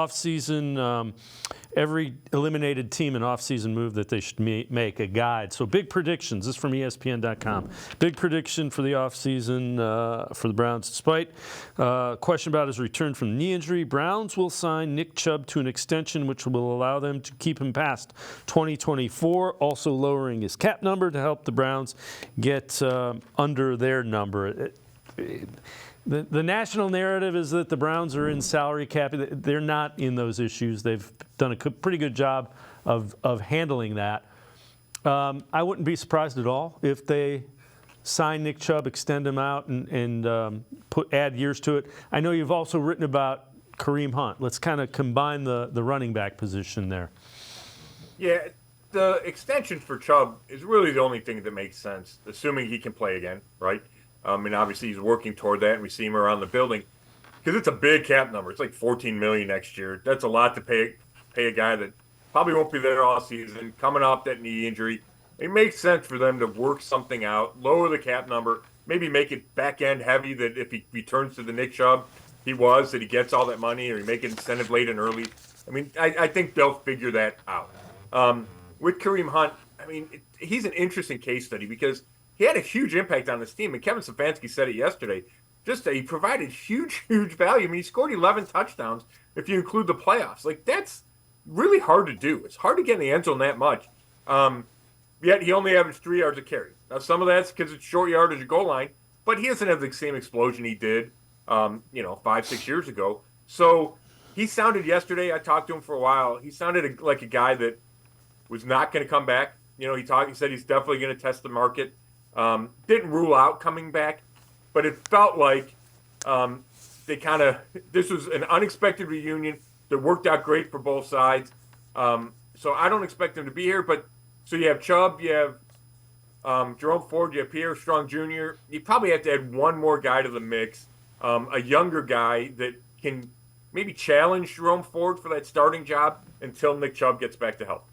Offseason, every eliminated team an offseason move that they should make a guide. So big predictions. This is from ESPN.com. Big prediction for the offseason for the Browns. Despite question about his return from the knee injury, Browns will sign Nick Chubb to an extension which will allow them to keep him past 2024, also lowering his cap number to help the Browns get under their number. The national narrative is that the Browns are in salary cap. They're not in those issues. They've done a pretty good job of handling that. I wouldn't be surprised at all if they sign Nick Chubb, extend him out, and add years to it. I know you've also written about Kareem Hunt. Let's kind of combine the running back position there. Yeah, the extension for Chubb is really the only thing that makes sense, assuming he can play again, right? And obviously he's working toward that, and we see him around the building because it's a big cap number. It's like $14 million next year. That's a lot to pay a guy that probably won't be there all season, coming off that knee injury. It makes sense for them to work something out, lower the cap number, maybe make it back end heavy. That if he returns to the Nick Chubb that he gets all that money, or he make it incentive late and early. I mean, I think they'll figure that out. With Kareem Hunt, I mean, he's an interesting case study because he had a huge impact on this team, and Kevin Stefanski said it yesterday. Just that he provided huge value. I mean, he scored 11 touchdowns if you include the playoffs. Like, that's really hard to do. It's hard to get in the end zone that much. Yet he only averaged 3 yards a carry. Now, some of that's because it's short yardage at goal line, but he doesn't have the same explosion he did, 5-6 years ago. So he sounded yesterday. I talked to him for a while. He sounded like a guy that was not going to come back. He said he's definitely going to test the market. Didn't rule out coming back, but it felt like this was an unexpected reunion that worked out great for both sides. So I don't expect them to be here, but so you have Chubb, you have Jerome Ford, you have Pierre Strong Jr. You probably have to add one more guy to the mix, a younger guy that can maybe challenge Jerome Ford for that starting job until Nick Chubb gets back to health.